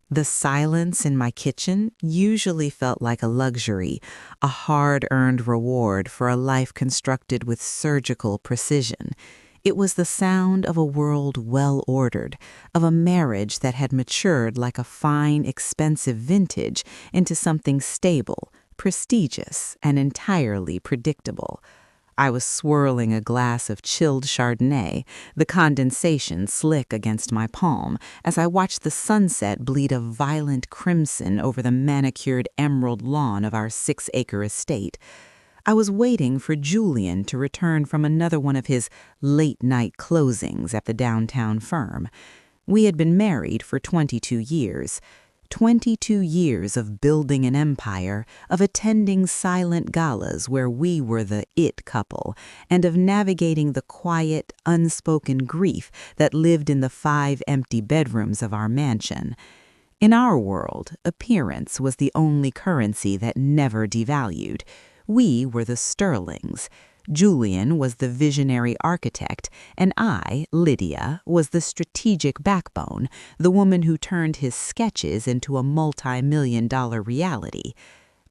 The silence in my kitchen usually felt like a luxury, a hard-earned reward for a life constructed with surgical precision. It was the sound of a world well-ordered, of a marriage that had matured like a fine, expensive vintage into something stable, prestigious, and entirely predictable. I was swirling a glass of chilled Chardonnay, the condensation slick against my palm, as I watched the sunset bleed a violent crimson over the manicured emerald lawn of our 6-acre estate. I was waiting for Julian to return from another one of his late-night closings at the downtown firm. We had been married for 22 years. 22 years of building an empire, of attending silent galas where we were the it couple, and of navigating the quiet, unspoken grief that lived in the 5 empty bedrooms of our mansion. In our world, appearance was the only currency that never devalued. We were the Sterlings. Julian was the visionary architect, and I, Lydia, was the strategic backbone, the woman who turned his sketches into a multi-million-dollar reality.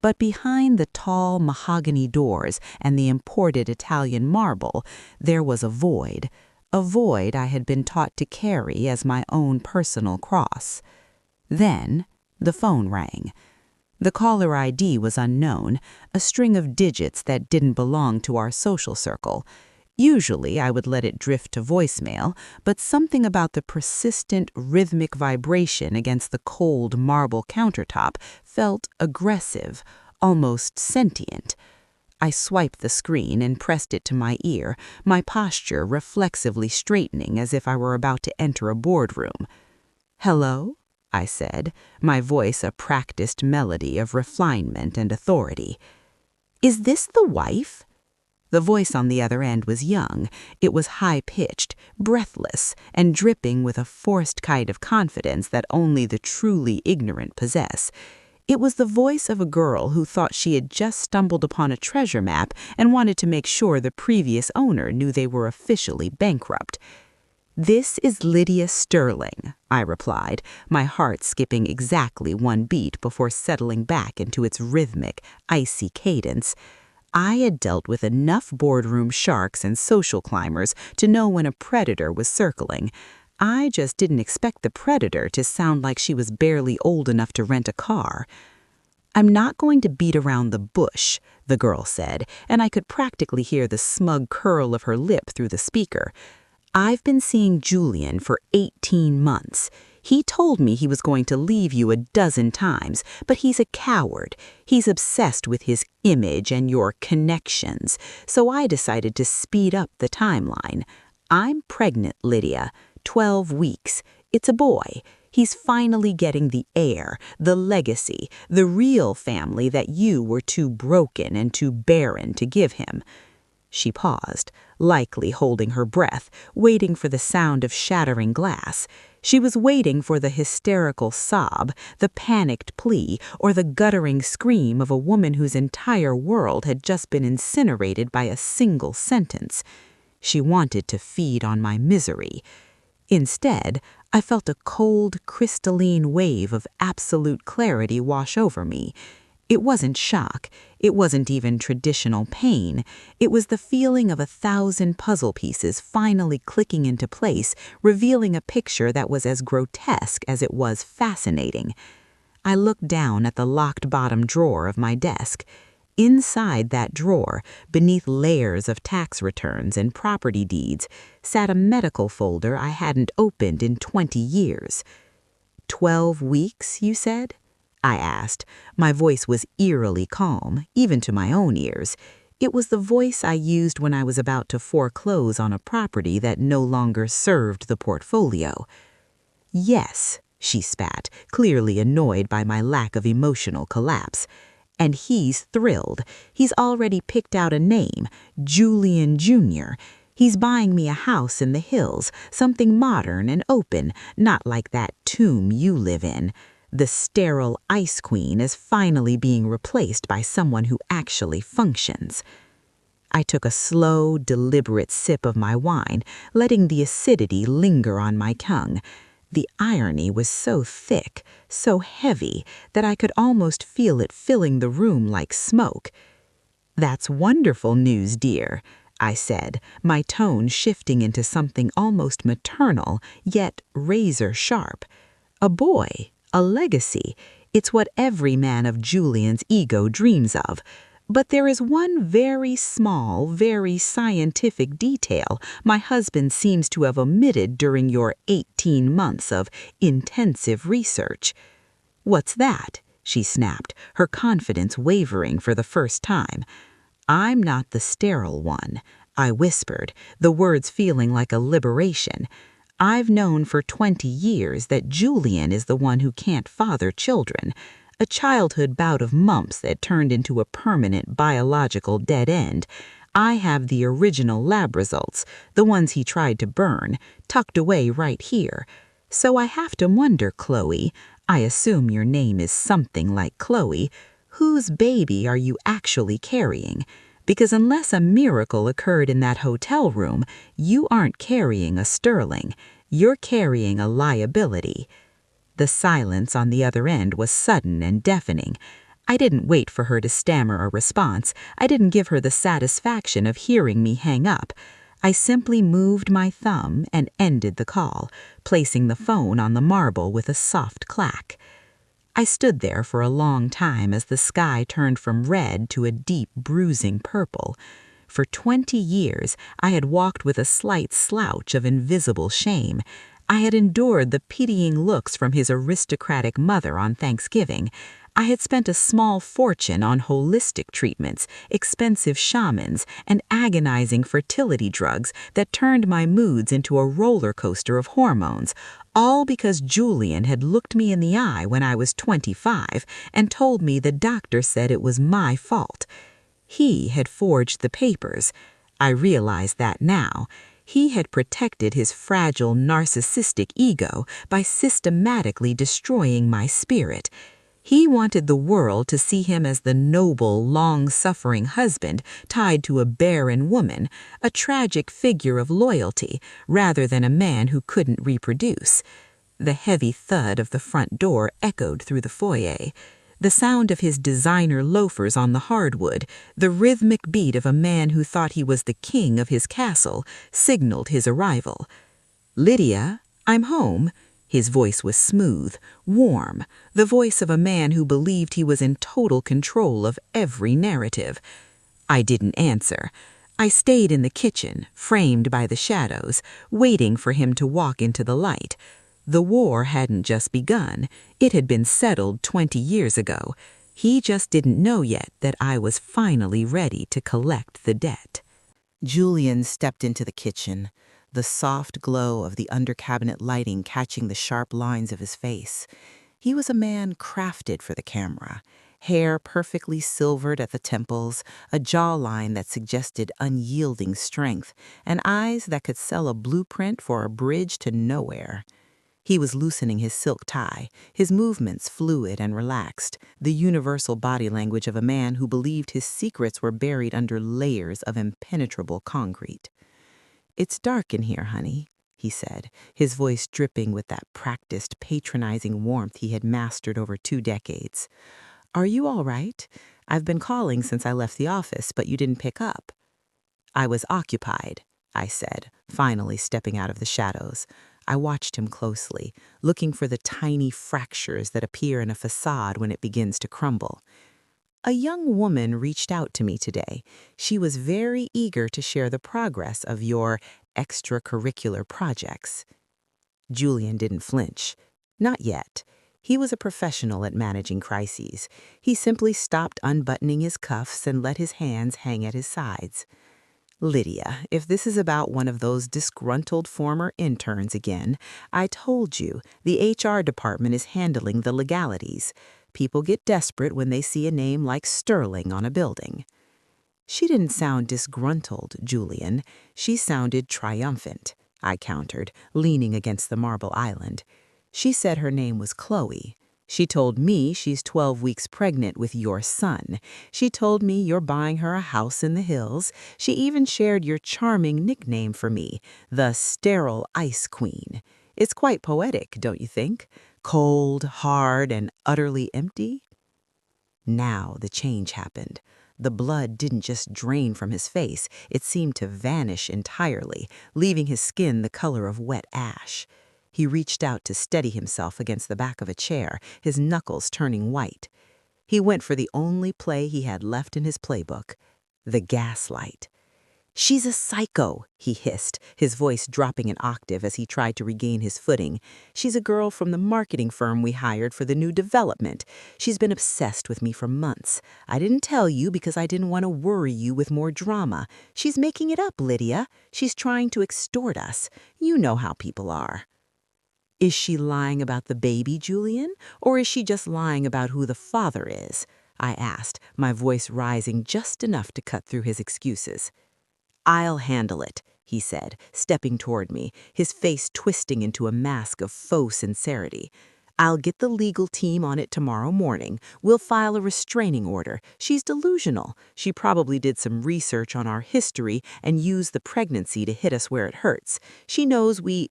But behind the tall mahogany doors and the imported Italian marble, there was a void I had been taught to carry as my own personal cross. Then the phone rang. The caller ID was unknown, a string of digits that didn't belong to our social circle. Usually I would let it drift to voicemail, but something about the persistent, rhythmic vibration against the cold marble countertop felt aggressive, almost sentient. I swiped the screen and pressed it to my ear, my posture reflexively straightening as if I were about to enter a boardroom. "Hello?" I said, my voice a practiced melody of refinement and authority. "Is this the wife?" The voice on the other end was young. It was high-pitched, breathless, and dripping with a forced kind of confidence that only the truly ignorant possess. It was the voice of a girl who thought she had just stumbled upon a treasure map and wanted to make sure the previous owner knew they were officially bankrupt. "This is Lydia Sterling," I replied, my heart skipping exactly 1 beat before settling back into its rhythmic, icy cadence. I had dealt with enough boardroom sharks and social climbers to know when a predator was circling. I just didn't expect the predator to sound like she was barely old enough to rent a car. "I'm not going to beat around the bush," the girl said, and I could practically hear the smug curl of her lip through the speaker. "I've been seeing Julian for 18 months. He told me he was going to leave you a dozen times, but he's a coward. He's obsessed with his image and your connections, so I decided to speed up the timeline. I'm pregnant, Lydia. 12 weeks. It's a boy. He's finally getting the heir, the legacy, the real family that you were too broken and too barren to give him." She paused, likely holding her breath, waiting for the sound of shattering glass. She was waiting for the hysterical sob, the panicked plea, or the guttering scream of a woman whose entire world had just been incinerated by a single sentence. She wanted to feed on my misery. Instead, I felt a cold, crystalline wave of absolute clarity wash over me. It wasn't shock. It wasn't even traditional pain. It was the feeling of 1,000 puzzle pieces finally clicking into place, revealing a picture that was as grotesque as it was fascinating. I looked down at the locked bottom drawer of my desk. Inside that drawer, beneath layers of tax returns and property deeds, sat a medical folder I hadn't opened in 20 years. 12 weeks, you said? I asked. My voice was eerily calm, even to my own ears. It was the voice I used when I was about to foreclose on a property that no longer served the portfolio. "Yes," she spat, clearly annoyed by my lack of emotional collapse. "And he's thrilled. He's already picked out a name, Julian Jr. He's buying me a house in the hills, something modern and open, not like that tomb you live in. The sterile ice queen is finally being replaced by someone who actually functions." I took a slow, deliberate sip of my wine, letting the acidity linger on my tongue. The irony was so thick, so heavy, that I could almost feel it filling the room like smoke. "That's wonderful news, dear," I said, my tone shifting into something almost maternal, yet razor sharp. "A boy, a legacy. It's what every man of Julian's ego dreams of. But there is one very small, very scientific detail my husband seems to have omitted during your 18 months of intensive research." "What's that?" she snapped, her confidence wavering for the first time. "I'm not the sterile one," I whispered, the words feeling like a liberation. "I've known for 20 years that Julian is the one who can't father children. A childhood bout of mumps that turned into a permanent biological dead end. I have the original lab results, the ones he tried to burn, tucked away right here. So I have to wonder, Chloe, I assume your name is something like Chloe, whose baby are you actually carrying? Because unless a miracle occurred in that hotel room, you aren't carrying a Sterling. You're carrying a liability." The silence on the other end was sudden and deafening. I didn't wait for her to stammer a response. I didn't give her the satisfaction of hearing me hang up. I simply moved my thumb and ended the call, placing the phone on the marble with a soft clack. I stood there for a long time as the sky turned from red to a deep, bruising purple. For 20 years, I had walked with a slight slouch of invisible shame. I had endured the pitying looks from his aristocratic mother on Thanksgiving. I had spent a small fortune on holistic treatments, expensive shamans, and agonizing fertility drugs that turned my moods into a roller coaster of hormones, all because Julian had looked me in the eye when I was 25 and told me the doctor said it was my fault. He had forged the papers. I realized that now. He had protected his fragile narcissistic ego by systematically destroying my spirit. He wanted the world to see him as the noble, long-suffering husband tied to a barren woman, a tragic figure of loyalty, rather than a man who couldn't reproduce. The heavy thud of the front door echoed through the foyer. The sound of his designer loafers on the hardwood, the rhythmic beat of a man who thought he was the king of his castle, signaled his arrival. "Lydia, I'm home." His voice was smooth, warm, the voice of a man who believed he was in total control of every narrative. I didn't answer. I stayed in the kitchen, framed by the shadows, waiting for him to walk into the light. The war hadn't just begun. It had been settled 20 years ago. He just didn't know yet that I was finally ready to collect the debt. Julian stepped into the kitchen, the soft glow of the under-cabinet lighting catching the sharp lines of his face. He was a man crafted for the camera, hair perfectly silvered at the temples, a jawline that suggested unyielding strength, and eyes that could sell a blueprint for a bridge to nowhere. He was loosening his silk tie, his movements fluid and relaxed, the universal body language of a man who believed his secrets were buried under layers of impenetrable concrete. "It's dark in here, honey," he said, his voice dripping with that practiced, patronizing warmth he had mastered over 2 decades. "Are you all right? I've been calling since I left the office, but you didn't pick up." "I was occupied," I said, finally stepping out of the shadows. I watched him closely, looking for the tiny fractures that appear in a facade when it begins to crumble. "A young woman reached out to me today. She was very eager to share the progress of your extracurricular projects." Julian didn't flinch. Not yet. He was a professional at managing crises. He simply stopped unbuttoning his cuffs and let his hands hang at his sides. "Lydia, if this is about one of those disgruntled former interns again, I told you, the HR department is handling the legalities. People get desperate when they see a name like Sterling on a building." "She didn't sound disgruntled, Julian. She sounded triumphant," I countered, leaning against the marble island. "She said her name was Chloe. She told me she's 12 weeks pregnant with your son. She told me you're buying her a house in the hills. She even shared your charming nickname for me, the Sterile Ice Queen. It's quite poetic, don't you think? Cold, hard, and utterly empty. Now the change happened. The blood didn't just drain from his face, it seemed to vanish entirely, leaving his skin the color of wet ash. He reached out to steady himself against the back of a chair, his knuckles turning white. He went for the only play he had left in his playbook, the gaslight. "She's a psycho," he hissed, his voice dropping an octave as he tried to regain his footing. "She's a girl from the marketing firm we hired for the new development. She's been obsessed with me for months. I didn't tell you because I didn't want to worry you with more drama. She's making it up, Lydia. She's trying to extort us. You know how people are." Is she lying about the baby, Julian? Or is she just lying about who the father is? I asked, my voice rising just enough to cut through his excuses. "I'll handle it," he said, stepping toward me, his face twisting into a mask of faux sincerity. "I'll get the legal team on it tomorrow morning. We'll file a restraining order. She's delusional. She probably did some research on our history and used the pregnancy to hit us where it hurts. She knows we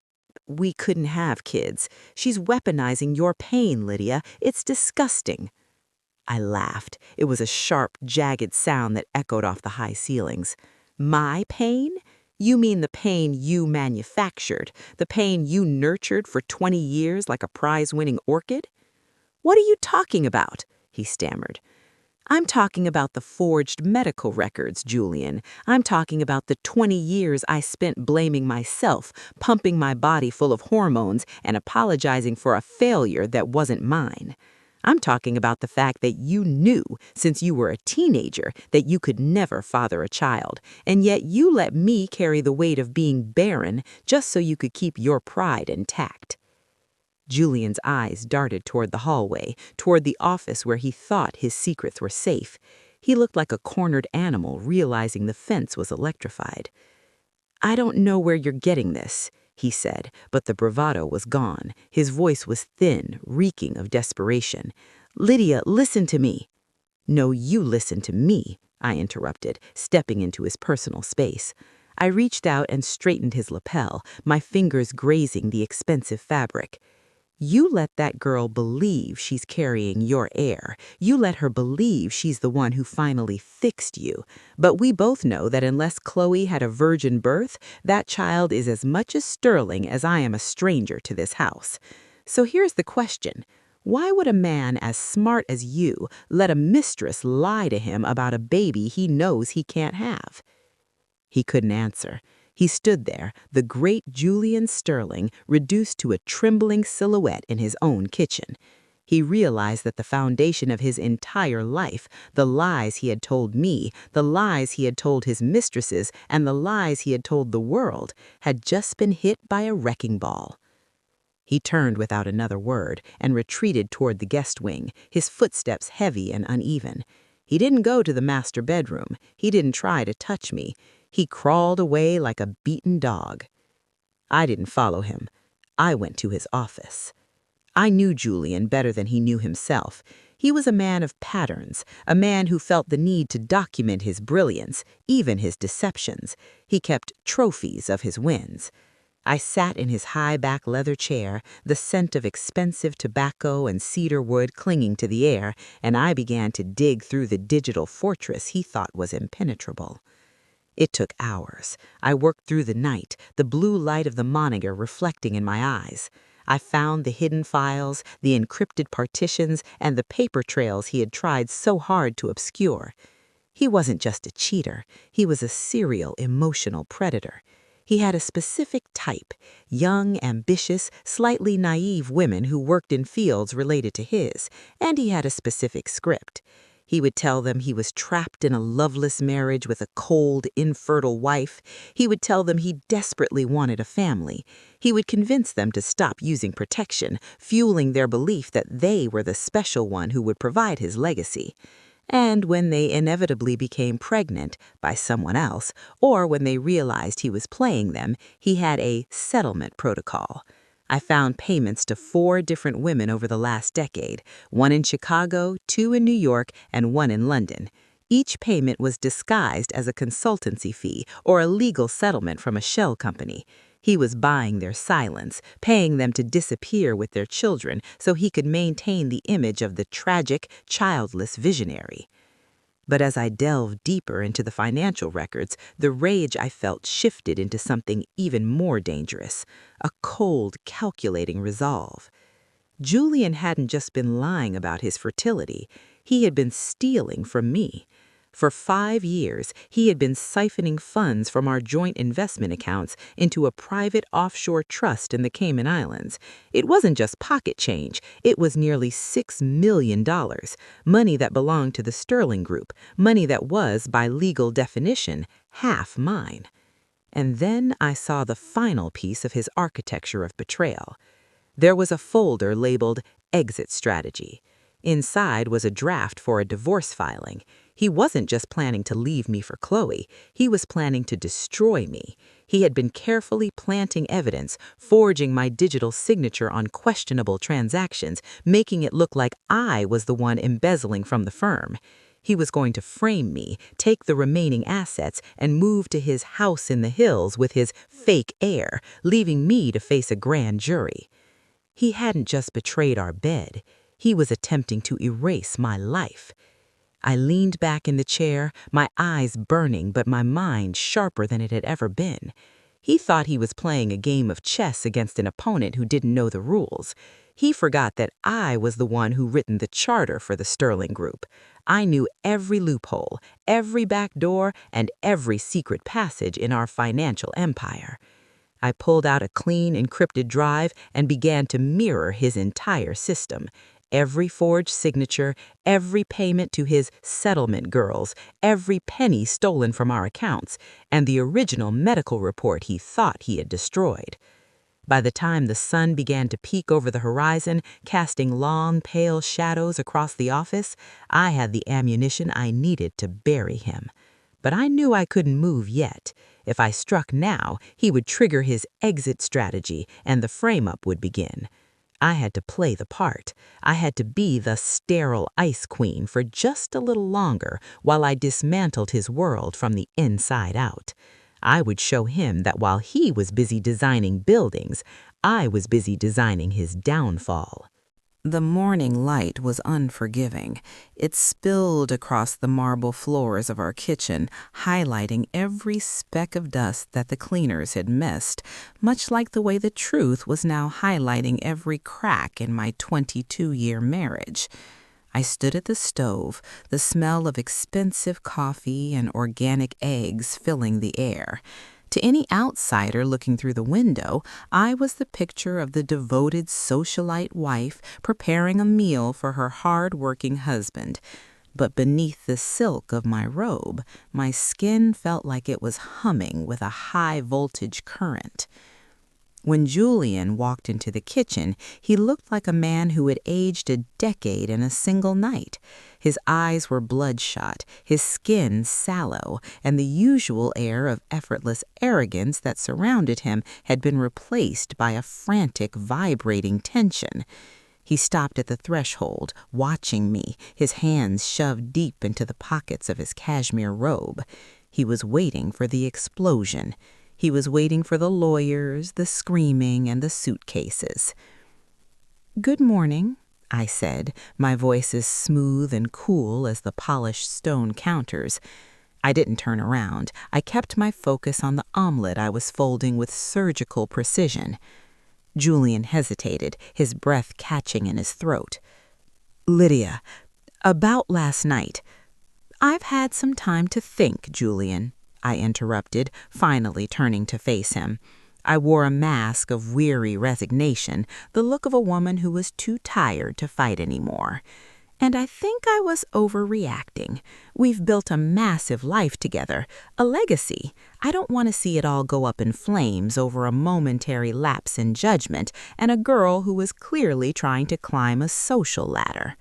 couldn't have kids. She's weaponizing your pain, Lydia. It's disgusting." I laughed. It was a sharp, jagged sound that echoed off the high ceilings. "My pain? You mean the pain you manufactured, the pain you nurtured for 20 years like a prize-winning orchid?" "What are you talking about?" he stammered. "I'm talking about the forged medical records, Julian. I'm talking about the 20 years I spent blaming myself, pumping my body full of hormones, and apologizing for a failure that wasn't mine. I'm talking about the fact that you knew, since you were a teenager, that you could never father a child, and yet you let me carry the weight of being barren just so you could keep your pride intact." Julian's eyes darted toward the hallway, toward the office where he thought his secrets were safe. He looked like a cornered animal realizing the fence was electrified. "I don't know where you're getting this," he said, but the bravado was gone. His voice was thin, reeking of desperation. "Lydia, listen to me." "No, you listen to me," I interrupted, stepping into his personal space. I reached out and straightened his lapel, my fingers grazing the expensive fabric. "You let that girl believe she's carrying your heir. You let her believe she's the one who finally fixed you. But we both know that unless Chloe had a virgin birth, that child is as much as Sterling as I am a stranger to this house. So here's the question. Why would a man as smart as you let a mistress lie to him about a baby he knows he can't have?" He couldn't answer. He stood there, the great Julian Sterling, reduced to a trembling silhouette in his own kitchen. He realized that the foundation of his entire life, the lies he had told me, the lies he had told his mistresses, and the lies he had told the world, had just been hit by a wrecking ball. He turned without another word and retreated toward the guest wing, his footsteps heavy and uneven. He didn't go to the master bedroom. He didn't try to touch me. He crawled away like a beaten dog. I didn't follow him. I went to his office. I knew Julian better than he knew himself. He was a man of patterns, a man who felt the need to document his brilliance, even his deceptions. He kept trophies of his wins. I sat in his high-back leather chair, the scent of expensive tobacco and cedar wood clinging to the air, and I began to dig through the digital fortress he thought was impenetrable. It took hours. I worked through the night, the blue light of the monitor reflecting in my eyes. I found the hidden files, the encrypted partitions, and the paper trails he had tried so hard to obscure. He wasn't just a cheater. He was a serial emotional predator. He had a specific type, young, ambitious, slightly naive women who worked in fields related to his, and he had a specific script. He would tell them he was trapped in a loveless marriage with a cold, infertile wife. He would tell them he desperately wanted a family. He would convince them to stop using protection, fueling their belief that they were the special one who would provide his legacy. And when they inevitably became pregnant by someone else, or when they realized he was playing them, he had a settlement protocol. I found payments to 4 different women over the last decade, 1 in Chicago, 2 in New York, and 1 in London. Each payment was disguised as a consultancy fee or a legal settlement from a shell company. He was buying their silence, paying them to disappear with their children so he could maintain the image of the tragic, childless visionary. But as I delved deeper into the financial records, the rage I felt shifted into something even more dangerous, a cold, calculating resolve. Julian hadn't just been lying about his fertility, he had been stealing from me. For 5 years, he had been siphoning funds from our joint investment accounts into a private offshore trust in the Cayman Islands. It wasn't just pocket change, it was nearly $6 million, money that belonged to the Sterling Group, money that was, by legal definition, half mine. And then I saw the final piece of his architecture of betrayal. There was a folder labeled Exit Strategy. Inside was a draft for a divorce filing. He wasn't just planning to leave me for Chloe, he was planning to destroy me. He had been carefully planting evidence, forging my digital signature on questionable transactions, making it look like I was the one embezzling from the firm. He was going to frame me, take the remaining assets, and move to his house in the hills with his fake heir, leaving me to face a grand jury. He hadn't just betrayed our bed, he was attempting to erase my life. I leaned back in the chair, my eyes burning but my mind sharper than it had ever been. He thought he was playing a game of chess against an opponent who didn't know the rules. He forgot that I was the one who written the charter for the Sterling Group. I knew every loophole, every back door, and every secret passage in our financial empire. I pulled out a clean, encrypted drive and began to mirror his entire system. Every forged signature, every payment to his settlement girls, every penny stolen from our accounts, and the original medical report he thought he had destroyed. By the time the sun began to peek over the horizon, casting long, pale shadows across the office, I had the ammunition I needed to bury him. But I knew I couldn't move yet. If I struck now, he would trigger his exit strategy and the frame-up would begin. I had to play the part. I had to be the sterile ice queen for just a little longer while I dismantled his world from the inside out. I would show him that while he was busy designing buildings, I was busy designing his downfall. The morning light was unforgiving. It spilled across the marble floors of our kitchen, highlighting every speck of dust that the cleaners had missed, much like the way the truth was now highlighting every crack in my 22-year marriage. I stood at the stove, the smell of expensive coffee and organic eggs filling the air. To any outsider looking through the window, I was the picture of the devoted socialite wife preparing a meal for her hard-working husband. But beneath the silk of my robe, my skin felt like it was humming with a high-voltage current. When Julian walked into the kitchen, he looked like a man who had aged a decade in a single night. His eyes were bloodshot, his skin sallow, and the usual air of effortless arrogance that surrounded him had been replaced by a frantic, vibrating tension. He stopped at the threshold, watching me, his hands shoved deep into the pockets of his cashmere robe. He was waiting for the explosion. He was waiting for the lawyers, the screaming, and the suitcases. "Good morning," I said, my voice as smooth and cool as the polished stone counters. I didn't turn around. I kept my focus on the omelet I was folding with surgical precision. Julian hesitated, his breath catching in his throat. "Lydia, about last night." "I've had some time to think, Julian," I interrupted, finally turning to face him. I wore a mask of weary resignation, the look of a woman who was too tired to fight anymore. "And I think I was overreacting. We've built a massive life together, a legacy. I don't want to see it all go up in flames over a momentary lapse in judgment and a girl who was clearly trying to climb a social ladder."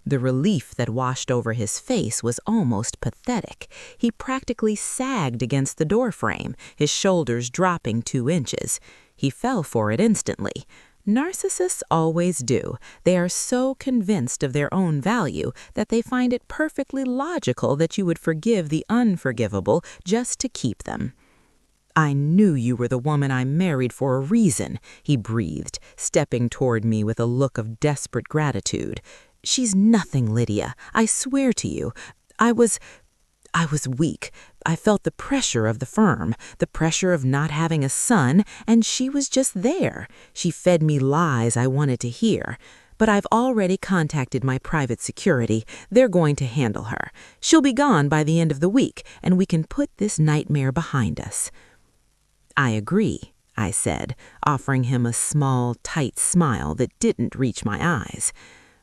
The relief that washed over his face was almost pathetic. He practically sagged against the doorframe, his shoulders dropping 2 inches. He fell for it instantly. Narcissists always do. They are so convinced of their own value that they find it perfectly logical that you would forgive the unforgivable just to keep them. I knew you were the woman I married for a reason, he breathed, stepping toward me with a look of desperate gratitude. She's nothing, Lydia. I swear to you. I was weak. I felt the pressure of the firm, the pressure of not having a son, and she was just there. She fed me lies I wanted to hear. But I've already contacted my private security. They're going to handle her. She'll be gone by the end of the week, and we can put this nightmare behind us. I agree, I said, offering him a small, tight smile that didn't reach my eyes.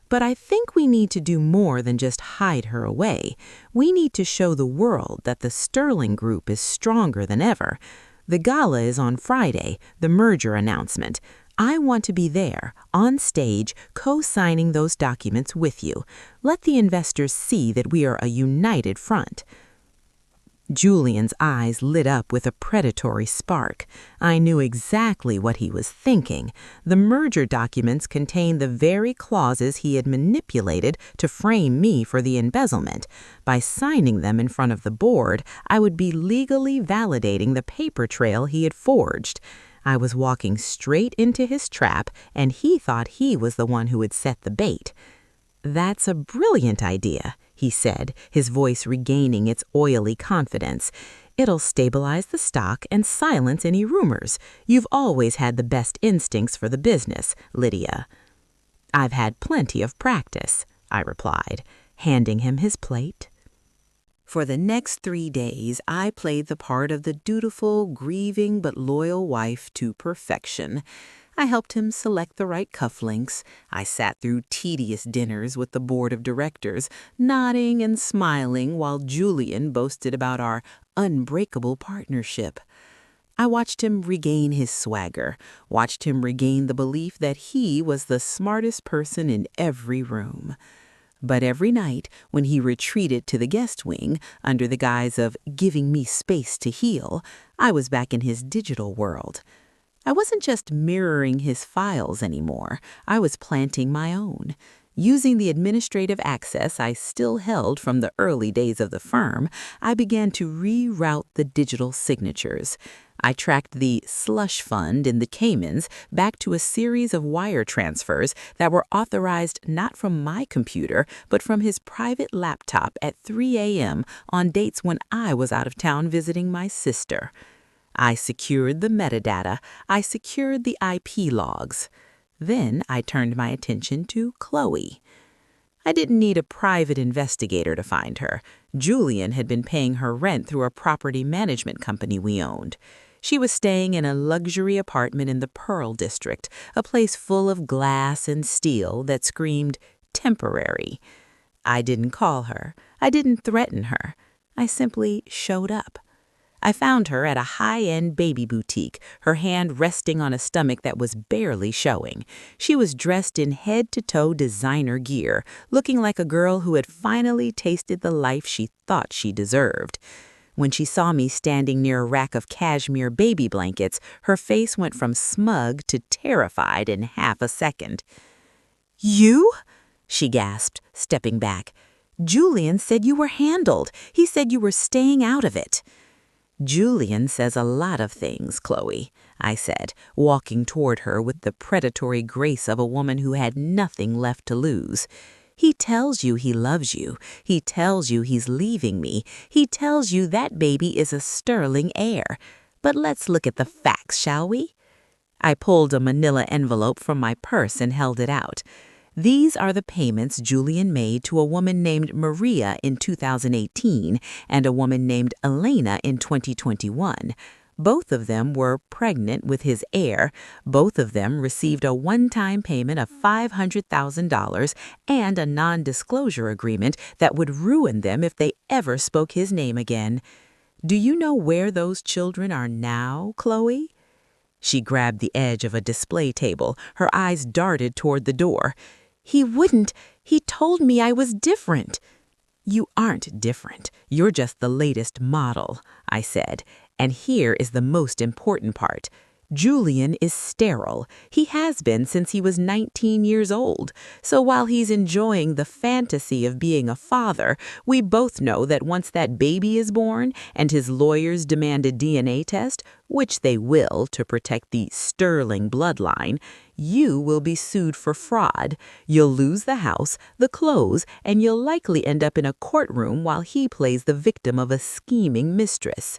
But I think we need to do more than just hide her away. We need to show the world that the Sterling Group is stronger than ever. The gala is on Friday, the merger announcement. I want to be there, on stage, co-signing those documents with you. Let the investors see that we are a united front. Julian's eyes lit up with a predatory spark. I knew exactly what he was thinking. The merger documents contained the very clauses he had manipulated to frame me for the embezzlement. By signing them in front of the board, I would be legally validating the paper trail he had forged. I was walking straight into his trap, and he thought he was the one who had set the bait. "That's a brilliant idea," he said, his voice regaining its oily confidence. "It'll stabilize the stock and silence any rumors. You've always had the best instincts for the business, Lydia." "I've had plenty of practice," I replied, handing him his plate. For the next 3 days, I played the part of the dutiful, grieving but loyal wife to perfection. I helped him select the right cufflinks. I sat through tedious dinners with the board of directors, nodding and smiling while Julian boasted about our unbreakable partnership. I watched him regain his swagger, watched him regain the belief that he was the smartest person in every room. But every night, when he retreated to the guest wing under the guise of giving me space to heal, I was back in his digital world. I wasn't just mirroring his files anymore. I was planting my own. Using the administrative access I still held from the early days of the firm, I began to reroute the digital signatures. I tracked the slush fund in the Caymans back to a series of wire transfers that were authorized not from my computer, but from his private laptop at 3 a.m. on dates when I was out of town visiting my sister. I secured the metadata. I secured the IP logs. Then I turned my attention to Chloe. I didn't need a private investigator to find her. Julian had been paying her rent through a property management company we owned. She was staying in a luxury apartment in the Pearl District, a place full of glass and steel that screamed temporary. I didn't call her. I didn't threaten her. I simply showed up. I found her at a high-end baby boutique, her hand resting on a stomach that was barely showing. She was dressed in head-to-toe designer gear, looking like a girl who had finally tasted the life she thought she deserved. When she saw me standing near a rack of cashmere baby blankets, her face went from smug to terrified in half a second. "You?" she gasped, stepping back. "Julian said you were handled. He said you were staying out of it." "Julian says a lot of things, Chloe," I said, walking toward her with the predatory grace of a woman who had nothing left to lose. "He tells you he loves you. He tells you he's leaving me. He tells you that baby is a Sterling heir. But let's look at the facts, shall we?" I pulled a manila envelope from my purse and held it out. "These are the payments Julian made to a woman named Maria in 2018 and a woman named Elena in 2021. Both of them were pregnant with his heir. Both of them received a one-time payment of $500,000 and a non-disclosure agreement that would ruin them if they ever spoke his name again. Do you know where those children are now, Chloe?" She grabbed the edge of a display table. Her eyes darted toward the door. "He wouldn't. He told me I was different." "You aren't different. You're just the latest model," I said. "And here is the most important part. Julian is sterile. He has been since he was 19 years old. So while he's enjoying the fantasy of being a father, we both know that once that baby is born and his lawyers demand a DNA test, which they will to protect the Sterling bloodline, you will be sued for fraud. You'll lose the house, the clothes, and you'll likely end up in a courtroom while he plays the victim of a scheming mistress.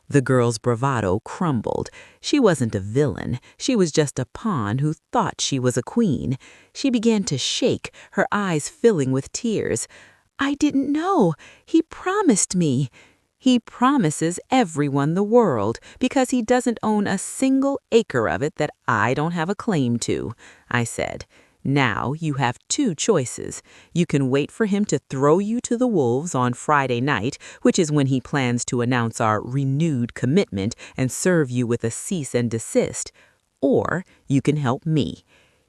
The girl's bravado crumbled. She wasn't a villain. She was just a pawn who thought she was a queen. She began to shake, her eyes filling with tears. "I didn't know. He promised me." "He promises everyone the world because he doesn't own a single acre of it that I don't have a claim to," I said. "Now you have two choices. You can wait for him to throw you to the wolves on Friday night, which is when he plans to announce our renewed commitment and serve you with a cease and desist, or you can help me.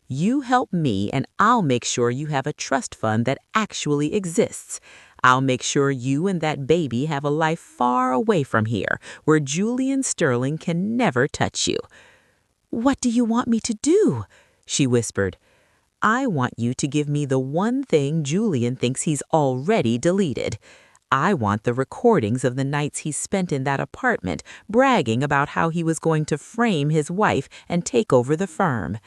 You help me and I'll make sure you have a trust fund that actually exists. I'll make sure you and that baby have a life far away from here, where Julian Sterling can never touch you." "What do you want me to do?" she whispered. "I want you to give me the one thing Julian thinks he's already deleted. I want the recordings of the nights he spent in that apartment, bragging about how he was going to frame his wife and take over the firm.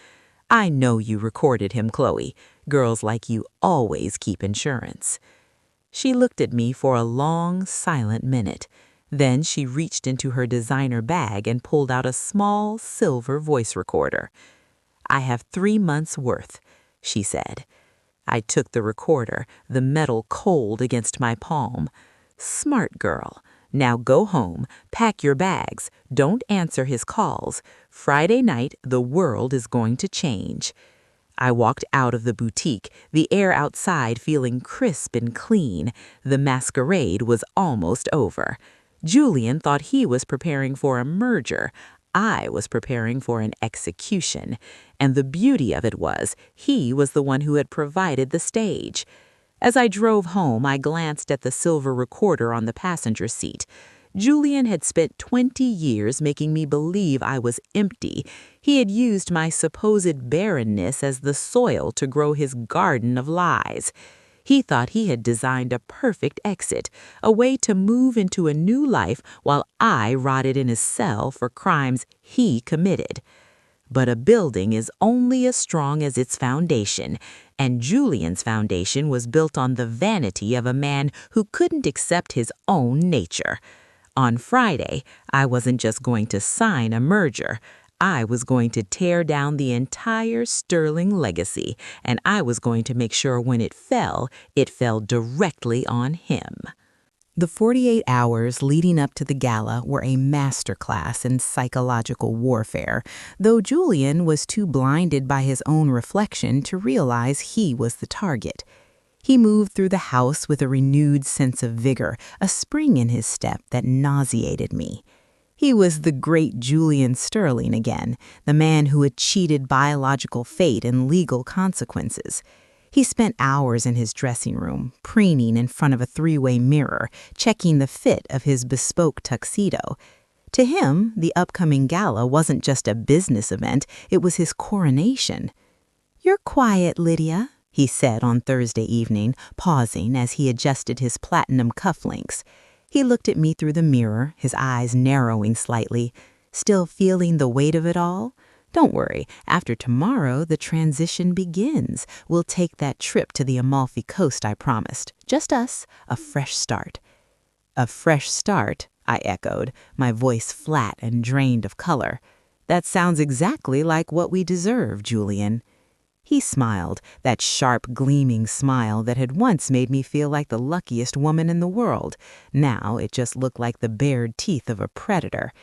I know you recorded him, Chloe. Girls like you always keep insurance." She looked at me for a long, silent minute. Then she reached into her designer bag and pulled out a small, silver voice recorder. "I have 3 months' worth," she said. I took the recorder, the metal cold against my palm. "Smart girl. Now go home, pack your bags, don't answer his calls. Friday night, the world is going to change." I walked out of the boutique, the air outside feeling crisp and clean. The masquerade was almost over. Julian thought he was preparing for a merger. I was preparing for an execution. And the beauty of it was, he was the one who had provided the stage. As I drove home, I glanced at the silver recorder on the passenger seat. Julian had spent 20 years making me believe I was empty. He had used my supposed barrenness as the soil to grow his garden of lies. He thought he had designed a perfect exit, a way to move into a new life while I rotted in his cell for crimes he committed. But a building is only as strong as its foundation, and Julian's foundation was built on the vanity of a man who couldn't accept his own nature. On Friday, I wasn't just going to sign a merger. I was going to tear down the entire Sterling legacy, and I was going to make sure when it fell directly on him. The 48 hours leading up to the gala were a masterclass in psychological warfare, though Julian was too blinded by his own reflection to realize he was the target. He moved through the house with a renewed sense of vigor, a spring in his step that nauseated me. He was the great Julian Sterling again, the man who had cheated biological fate and legal consequences. He spent hours in his dressing room, preening in front of a 3-way mirror, checking the fit of his bespoke tuxedo. To him, the upcoming gala wasn't just a business event, it was his coronation. "You're quiet, Lydia," he said on Thursday evening, pausing as he adjusted his platinum cufflinks. He looked at me through the mirror, his eyes narrowing slightly. "Still feeling the weight of it all? Don't worry, after tomorrow the transition begins. We'll take that trip to the Amalfi Coast I promised. Just us, a fresh start." "A fresh start," I echoed, my voice flat and drained of color. "That sounds exactly like what we deserve, Julian." He smiled, that sharp, gleaming smile that had once made me feel like the luckiest woman in the world. Now it just looked like the bared teeth of a predator.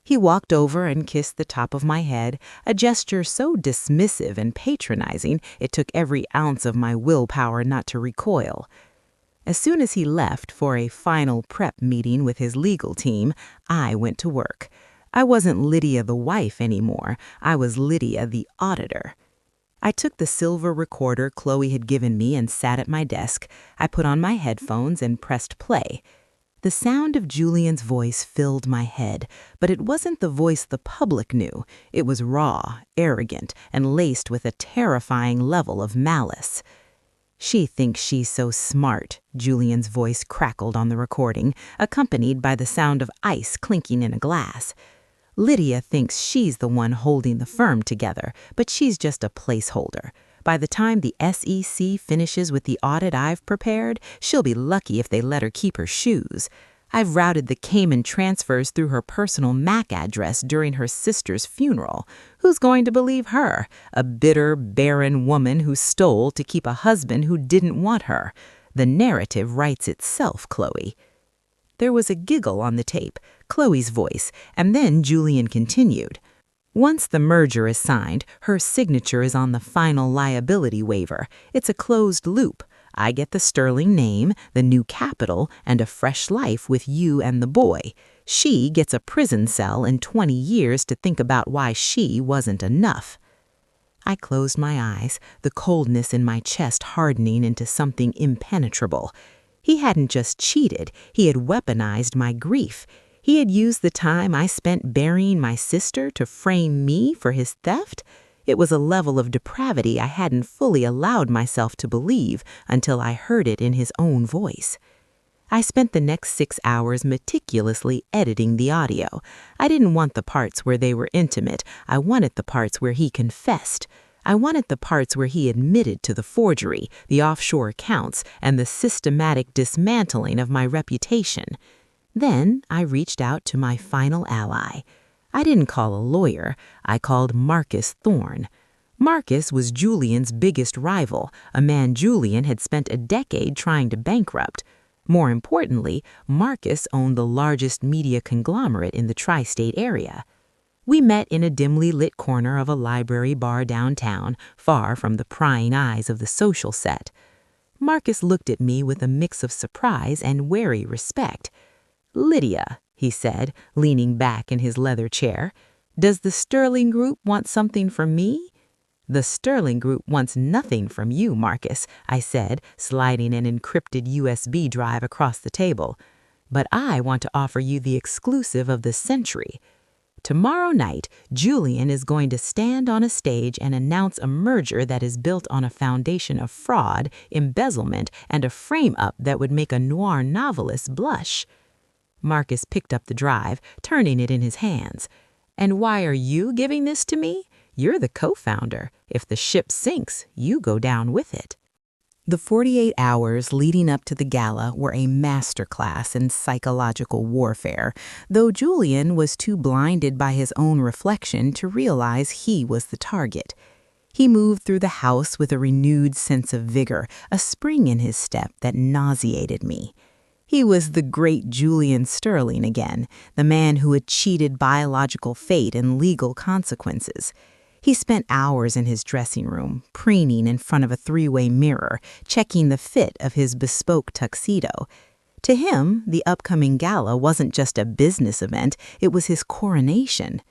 He walked over and kissed the top of my head, a gesture so dismissive and patronizing it took every ounce of my willpower not to recoil. As soon as he left for a final prep meeting with his legal team, I went to work. I wasn't Lydia the wife anymore. I was Lydia the auditor. I took the silver recorder Chloe had given me and sat at my desk. I put on my headphones and pressed play. The sound of Julian's voice filled my head, but it wasn't the voice the public knew. It was raw, arrogant, and laced with a terrifying level of malice. "She thinks she's so smart," Julian's voice crackled on the recording, accompanied by the sound of ice clinking in a glass. "Lydia thinks she's the one holding the firm together, but she's just a placeholder. By the time the SEC finishes with the audit I've prepared, she'll be lucky if they let her keep her shoes. I've routed the Cayman transfers through her personal MAC address during her sister's funeral. Who's going to believe her? A bitter, barren woman who stole to keep a husband who didn't want her. The narrative writes itself, Chloe." There was a giggle on the tape, Chloe's voice, and then Julian continued. "Once the merger is signed, her signature is on the final liability waiver. It's a closed loop. I get the Sterling name, the new capital, and a fresh life with you and the boy. She gets a prison cell and 20 years to think about why she wasn't enough." I closed my eyes, the coldness in my chest hardening into something impenetrable. He hadn't just cheated, he had weaponized my grief. He had used the time I spent burying my sister to frame me for his theft. It was a level of depravity I hadn't fully allowed myself to believe until I heard it in his own voice. I spent the next 6 hours meticulously editing the audio. I didn't want the parts where they were intimate. I wanted the parts where he confessed. I wanted the parts where he admitted to the forgery, the offshore accounts, and the systematic dismantling of my reputation. Then I reached out to my final ally. I didn't call a lawyer, I called Marcus Thorne. Marcus was Julian's biggest rival, a man Julian had spent a decade trying to bankrupt. More importantly, Marcus owned the largest media conglomerate in the tri-state area. We met in a dimly lit corner of a library bar downtown, far from the prying eyes of the social set. Marcus looked at me with a mix of surprise and wary respect. "Lydia," he said, leaning back in his leather chair, "does the Sterling Group want something from me?" "The Sterling Group wants nothing from you, Marcus," I said, sliding an encrypted USB drive across the table. "But I want to offer you the exclusive of the century. Tomorrow night, Julian is going to stand on a stage and announce a merger that is built on a foundation of fraud, embezzlement, and a frame-up that would make a noir novelist blush." Marcus picked up the drive, turning it in his hands. "And why are you giving this to me? You're the co-founder. If the ship sinks, you go down with it." The 48 hours leading up to the gala were a masterclass in psychological warfare, though Julian was too blinded by his own reflection to realize he was the target. He moved through the house with a renewed sense of vigor, a spring in his step that nauseated me. He was the great Julian Sterling again, the man who had cheated biological fate and legal consequences. He spent hours in his dressing room, preening in front of a 3-way mirror, checking the fit of his bespoke tuxedo. To him, the upcoming gala wasn't just a business event, it was his coronation.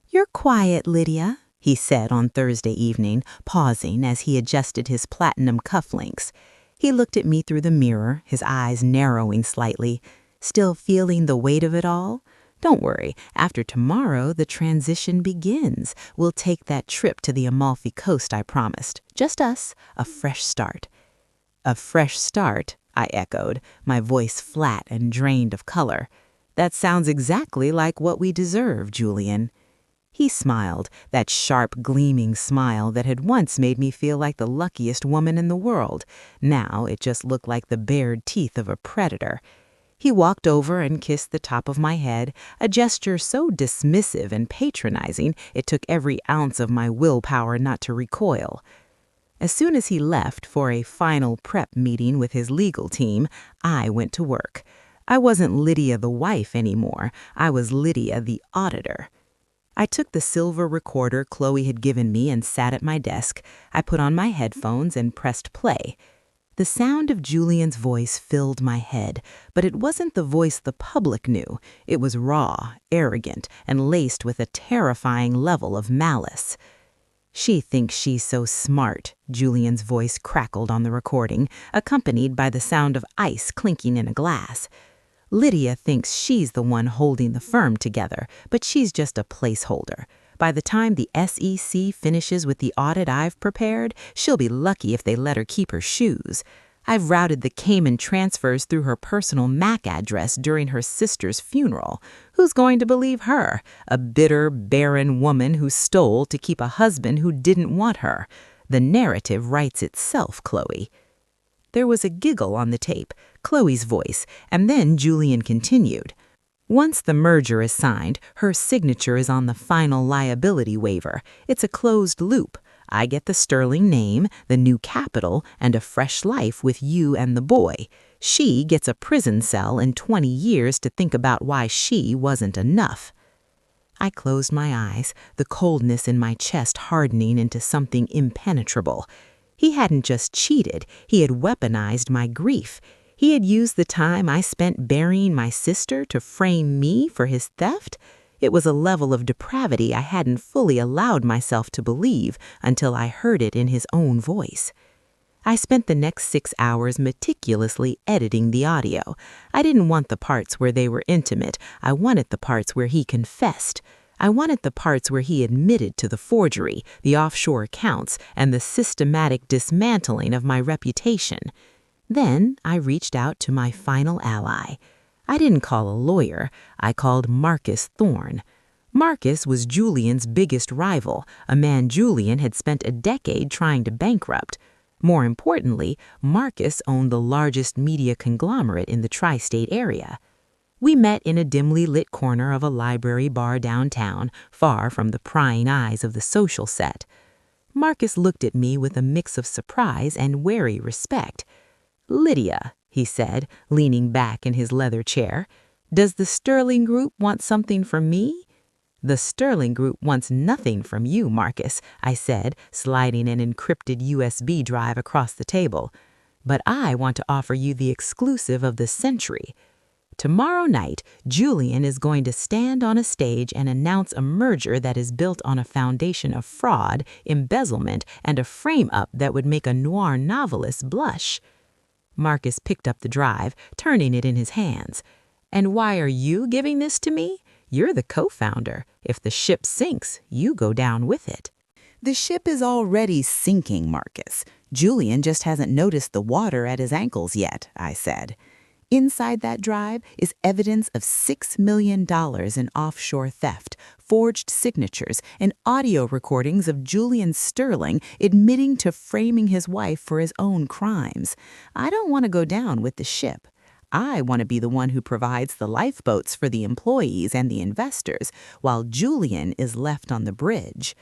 "You're quiet, Lydia," he said on Thursday evening, pausing as he adjusted his platinum cufflinks. He looked at me through the mirror, his eyes narrowing slightly. "Still feeling the weight of it all? Don't worry, after tomorrow the transition begins. We'll take that trip to the Amalfi Coast I promised. Just us, a fresh start." "A fresh start," I echoed, my voice flat and drained of color. "That sounds exactly like what we deserve, Julian." He smiled, that sharp, gleaming smile that had once made me feel like the luckiest woman in the world. Now it just looked like the bared teeth of a predator. He walked over and kissed the top of my head, a gesture so dismissive and patronizing it took every ounce of my willpower not to recoil. As soon as he left for a final prep meeting with his legal team, I went to work. I wasn't Lydia the wife anymore. I was Lydia the auditor. I took the silver recorder Chloe had given me and sat at my desk. I put on my headphones and pressed play. The sound of Julian's voice filled my head, but it wasn't the voice the public knew. It was raw, arrogant, and laced with a terrifying level of malice. "She thinks she's so smart," Julian's voice crackled on the recording, accompanied by the sound of ice clinking in a glass. Lydia thinks she's the one holding the firm together, but she's just a placeholder. By the time the SEC finishes with the audit I've prepared, she'll be lucky if they let her keep her shoes. I've routed the Cayman transfers through her personal MAC address during her sister's funeral. Who's going to believe her? A bitter, barren woman who stole to keep a husband who didn't want her. The narrative writes itself, Chloe. There was a giggle on the tape, Chloe's voice, and then Julian continued. Once the merger is signed, her signature is on the final liability waiver. It's a closed loop. I get the Sterling name, the new capital, and a fresh life with you and the boy. She gets a prison cell and 20 years to think about why she wasn't enough. I closed my eyes, the coldness in my chest hardening into something impenetrable. He hadn't just cheated, he had weaponized my grief. He had used the time I spent burying my sister to frame me for his theft. It was a level of depravity I hadn't fully allowed myself to believe until I heard it in his own voice. I spent the next 6 hours meticulously editing the audio. I didn't want the parts where they were intimate. I wanted the parts where he confessed. I wanted the parts where he admitted to the forgery, the offshore accounts, and the systematic dismantling of my reputation. Then I reached out to my final ally. I didn't call a lawyer, I called Marcus Thorne. Marcus was Julian's biggest rival, a man Julian had spent a decade trying to bankrupt. More importantly, Marcus owned the largest media conglomerate in the tri-state area. We met in a dimly lit corner of a library bar downtown, far from the prying eyes of the social set. Marcus looked at me with a mix of surprise and wary respect. "Lydia," he said, leaning back in his leather chair, "does the Sterling Group want something from me?" "The Sterling Group wants nothing from you, Marcus," I said, sliding an encrypted USB drive across the table. "But I want to offer you the exclusive of the century. Tomorrow night, Julian is going to stand on a stage and announce a merger that is built on a foundation of fraud, embezzlement, and a frame-up that would make a noir novelist blush." Marcus picked up the drive, turning it in his hands. "And why are you giving this to me? You're the co-founder. If the ship sinks, you go down with it." "The ship is already sinking, Marcus. Julian just hasn't noticed the water at his ankles yet," I said. Inside that drive is evidence of $6 million in offshore theft, forged signatures, and audio recordings of Julian Sterling admitting to framing his wife for his own crimes. I don't want to go down with the ship. I want to be the one who provides the lifeboats for the employees and the investors, while Julian is left on the bridge.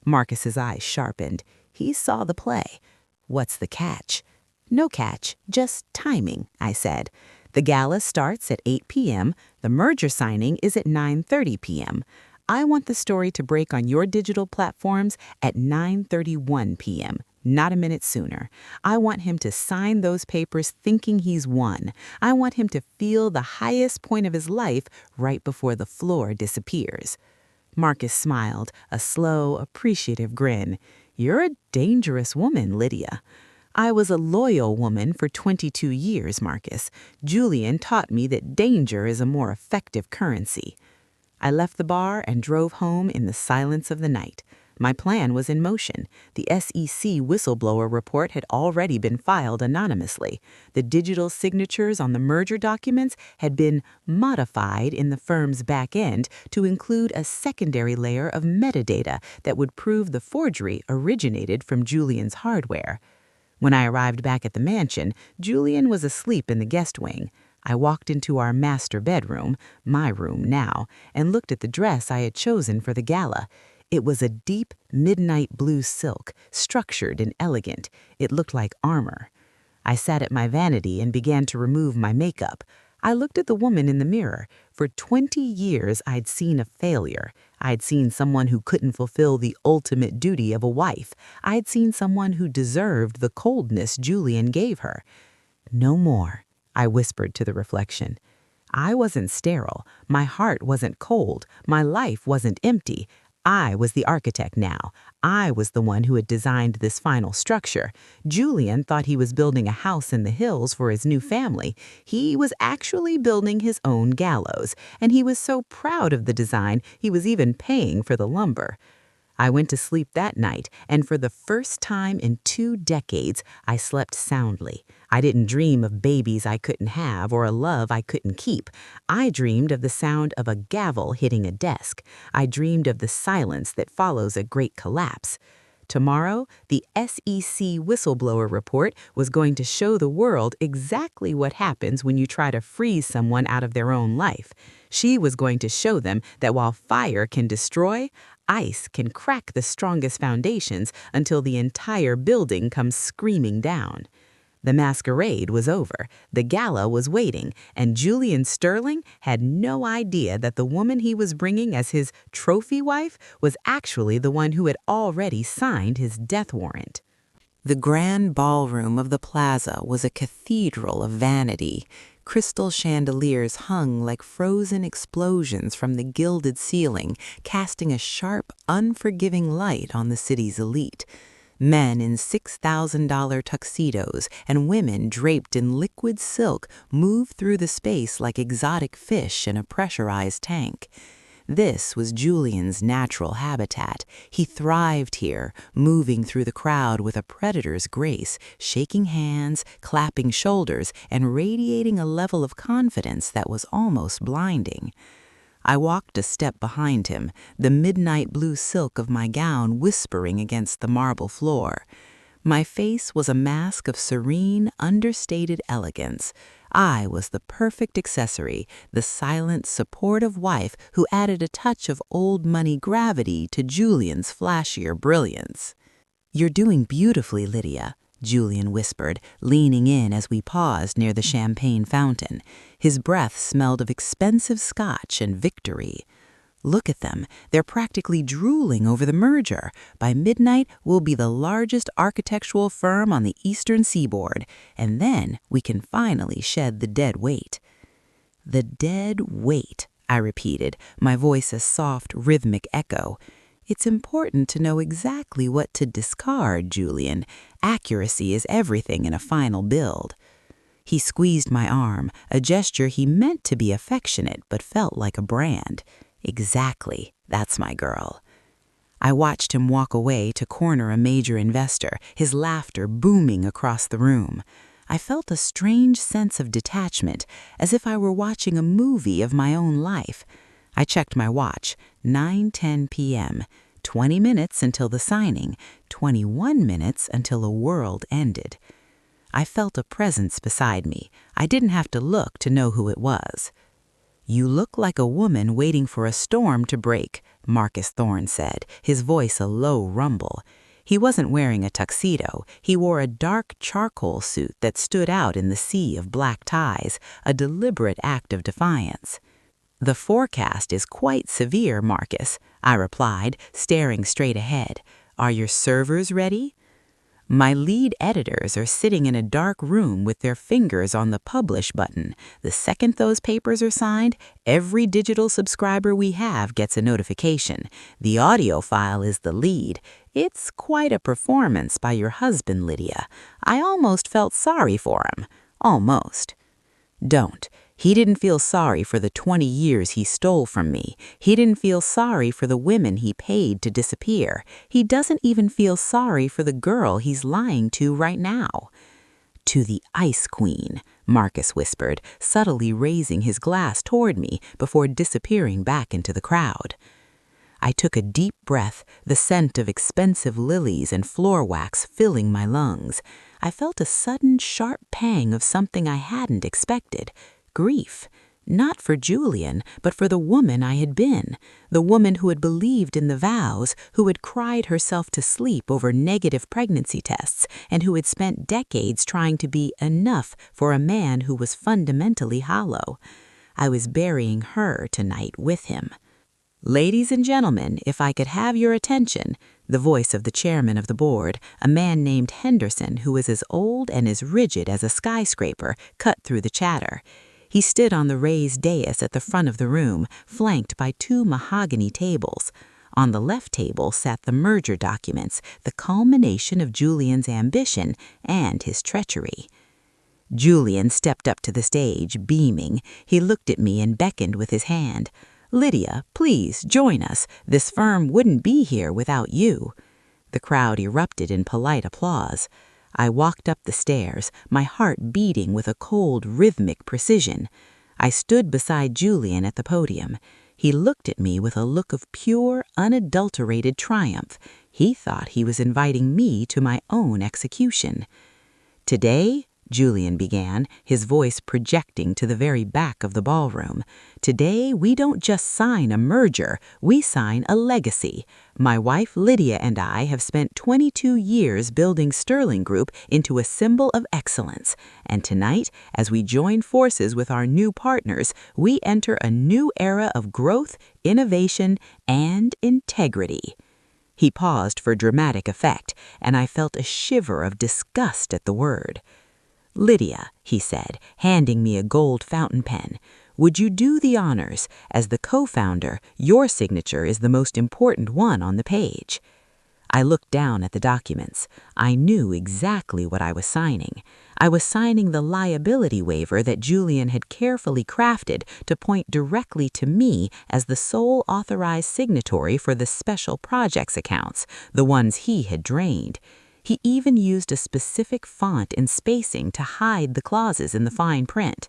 Marcus's eyes sharpened. He saw the play. "What's the catch?" "No catch, just timing," I said. "The gala starts at 8 p.m. The merger signing is at 9:30 p.m. I want the story to break on your digital platforms at 9:31 p.m., not a minute sooner. I want him to sign those papers thinking he's won. I want him to feel the highest point of his life right before the floor disappears." Marcus smiled, a slow, appreciative grin. "You're a dangerous woman, Lydia." "I was a loyal woman for 22 years, Marcus. Julian taught me that danger is a more effective currency." I left the bar and drove home in the silence of the night. My plan was in motion. The SEC whistleblower report had already been filed anonymously. The digital signatures on the merger documents had been modified in the firm's back end to include a secondary layer of metadata that would prove the forgery originated from Julian's hardware. When I arrived back at the mansion, Julian was asleep in the guest wing. I walked into our master bedroom, my room now, and looked at the dress I had chosen for the gala. It was a deep midnight blue silk, structured and elegant. It looked like armor. I sat at my vanity and began to remove my makeup. I looked at the woman in the mirror. For 20 years, I'd seen a failure. I'd seen someone who couldn't fulfill the ultimate duty of a wife. I'd seen someone who deserved the coldness Julian gave her. "No more," I whispered to the reflection. I wasn't sterile. My heart wasn't cold. My life wasn't empty. I was the architect now. I was the one who had designed this final structure. Julian thought he was building a house in the hills for his new family. He was actually building his own gallows, and he was so proud of the design he was even paying for the lumber. I went to sleep that night, and for the first time in 2 decades, I slept soundly. I didn't dream of babies I couldn't have or a love I couldn't keep. I dreamed of the sound of a gavel hitting a desk. I dreamed of the silence that follows a great collapse. Tomorrow, the SEC whistleblower report was going to show the world exactly what happens when you try to freeze someone out of their own life. She was going to show them that while fire can destroy, ice can crack the strongest foundations until the entire building comes screaming down. The masquerade was over, the gala was waiting, and Julian Sterling had no idea that the woman he was bringing as his trophy wife was actually the one who had already signed his death warrant. The grand ballroom of the plaza was a cathedral of vanity. Crystal chandeliers hung like frozen explosions from the gilded ceiling, casting a sharp, unforgiving light on the city's elite. Men in $6,000 tuxedos and women draped in liquid silk moved through the space like exotic fish in a pressurized tank. This was Julian's natural habitat. He thrived here, moving through the crowd with a predator's grace, shaking hands, clapping shoulders, and radiating a level of confidence that was almost blinding. I walked a step behind him, the midnight blue silk of my gown whispering against the marble floor. My face was a mask of serene, understated elegance. I was the perfect accessory, the silent, supportive wife who added a touch of old money gravity to Julian's flashier brilliance. "You're doing beautifully, Lydia," Julian whispered, leaning in as we paused near the champagne fountain. His breath smelled of expensive scotch and victory. "Look at them. They're practically drooling over the merger. By midnight, we'll be the largest architectural firm on the eastern seaboard, and then we can finally shed the dead weight." "The dead weight," I repeated, my voice a soft, rhythmic echo. "It's important to know exactly what to discard, Julian. Accuracy is everything in a final build." He squeezed my arm, a gesture he meant to be affectionate but felt like a brand. "Exactly. That's my girl." I watched him walk away to corner a major investor, his laughter booming across the room. I felt a strange sense of detachment, as if I were watching a movie of my own life. I checked my watch, 9:10 p.m., 20 minutes until the signing, 21 minutes until a world ended. I felt a presence beside me. I didn't have to look to know who it was. "You look like a woman waiting for a storm to break," Marcus Thorne said, his voice a low rumble. He wasn't wearing a tuxedo. He wore a dark charcoal suit that stood out in the sea of black ties, a deliberate act of defiance. "The forecast is quite severe, Marcus," I replied, staring straight ahead. "Are your servers ready?" "My lead editors are sitting in a dark room with their fingers on the publish button. The second those papers are signed, every digital subscriber we have gets a notification. The audio file is the lead. It's quite a performance by your husband, Lydia. I almost felt sorry for him. Almost." "Don't. He didn't feel sorry for the 20 years he stole from me. He didn't feel sorry for the women he paid to disappear. He doesn't even feel sorry for the girl he's lying to right now." "To the Ice Queen," Marcus whispered, subtly raising his glass toward me before disappearing back into the crowd. I took a deep breath, the scent of expensive lilies and floor wax filling my lungs. I felt a sudden, sharp pang of something I hadn't expected. Grief. Not for Julian, but for the woman I had been. The woman who had believed in the vows, who had cried herself to sleep over negative pregnancy tests, and who had spent decades trying to be enough for a man who was fundamentally hollow. I was burying her tonight with him. "Ladies and gentlemen, if I could have your attention," the voice of the chairman of the board, a man named Henderson who was as old and as rigid as a skyscraper, cut through the chatter. He stood on the raised dais at the front of the room, flanked by 2 mahogany tables. On the left table sat the merger documents, the culmination of Julian's ambition and his treachery. Julian stepped up to the stage, beaming. He looked at me and beckoned with his hand. "Lydia, please join us. This firm wouldn't be here without you." The crowd erupted in polite applause. I walked up the stairs, my heart beating with a cold, rhythmic precision. I stood beside Julian at the podium. He looked at me with a look of pure, unadulterated triumph. He thought he was inviting me to my own execution. "Today," Julian began, his voice projecting to the very back of the ballroom, "today we don't just sign a merger, we sign a legacy. My wife Lydia and I have spent 22 years building Sterling Group into a symbol of excellence, and tonight, as we join forces with our new partners, we enter a new era of growth, innovation, and integrity." He paused for dramatic effect, and I felt a shiver of disgust at the word. "Lydia," he said, handing me a gold fountain pen, "would you do the honors? As the co-founder, your signature is the most important one on the page." I looked down at the documents. I knew exactly what I was signing. I was signing the liability waiver that Julian had carefully crafted to point directly to me as the sole authorized signatory for the special projects accounts, the ones he had drained. He even used a specific font and spacing to hide the clauses in the fine print.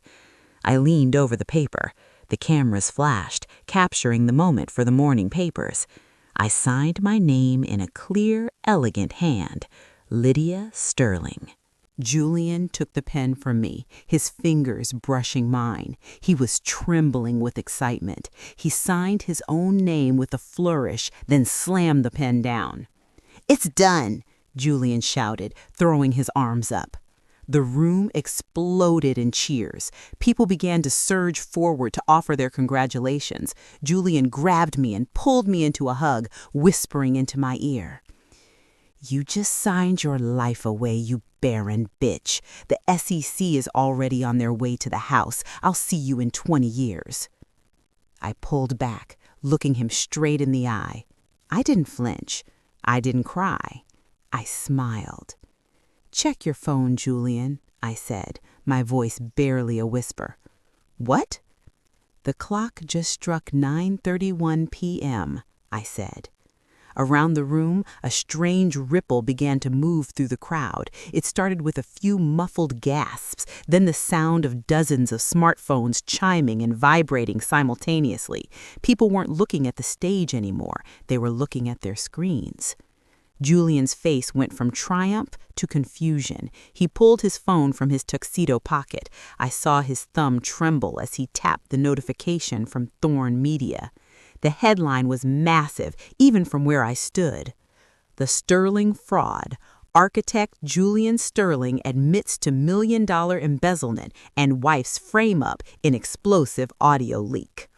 I leaned over the paper. The cameras flashed, capturing the moment for the morning papers. I signed my name in a clear, elegant hand, Lydia Sterling. Julian took the pen from me, his fingers brushing mine. He was trembling with excitement. He signed his own name with a flourish, then slammed the pen down. "It's done!" Julian shouted, throwing his arms up. The room exploded in cheers. People began to surge forward to offer their congratulations. Julian grabbed me and pulled me into a hug, whispering into my ear, "You just signed your life away, you barren bitch. The SEC is already on their way to the house. I'll see you in 20 years. I pulled back, looking him straight in the eye. I didn't flinch. I didn't cry. I smiled. "Check your phone, Julian," I said, my voice barely a whisper. "What?" "The clock just struck 9:31 p.m., I said. Around the room, a strange ripple began to move through the crowd. It started with a few muffled gasps, then the sound of dozens of smartphones chiming and vibrating simultaneously. People weren't looking at the stage anymore. They were looking at their screens. Julian's face went from triumph to confusion. He pulled his phone from his tuxedo pocket. I saw his thumb tremble as he tapped the notification from Thorn Media. The headline was massive, even from where I stood. "The Sterling Fraud. Architect Julian Sterling admits to $1 million embezzlement and wife's frame-up in explosive audio leak."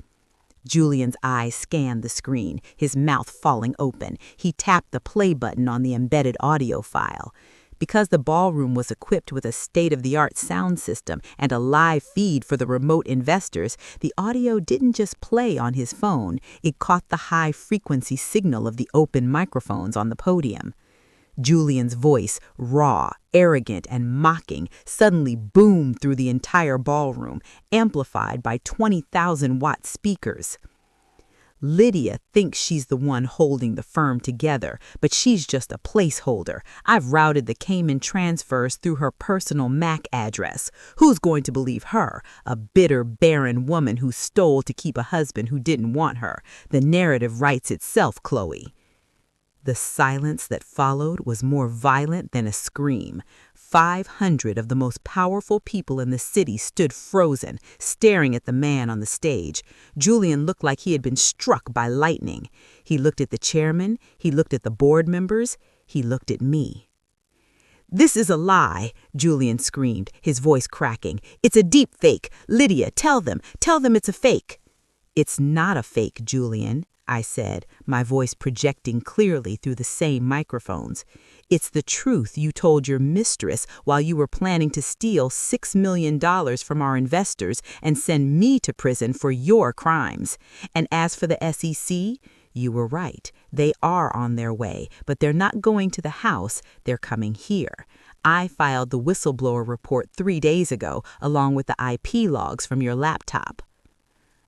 Julian's eyes scanned the screen, his mouth falling open. He tapped the play button on the embedded audio file. Because the ballroom was equipped with a state-of-the-art sound system and a live feed for the remote investors, the audio didn't just play on his phone, it caught the high-frequency signal of the open microphones on the podium. Julian's voice, raw, arrogant, and mocking, suddenly boomed through the entire ballroom, amplified by 20,000-watt speakers. "Lydia thinks she's the one holding the firm together, but she's just a placeholder. I've routed the Cayman transfers through her personal MAC address. Who's going to believe her? A bitter, barren woman who stole to keep a husband who didn't want her. The narrative writes itself, Chloe." The silence that followed was more violent than a scream. 500 of the most powerful people in the city stood frozen, staring at the man on the stage. Julian looked like he had been struck by lightning. He looked at the chairman, he looked at the board members, he looked at me. "This is a lie," Julian screamed, his voice cracking. "It's a deep fake. Lydia, tell them it's a fake." "It's not a fake, Julian," I said, my voice projecting clearly through the same microphones. "It's the truth you told your mistress while you were planning to steal $6 million from our investors and send me to prison for your crimes. And as for the SEC, You were right. They are on their way, but they're not going to the house. They're coming here. I filed the whistleblower report 3 days ago, along with the IP logs from your laptop."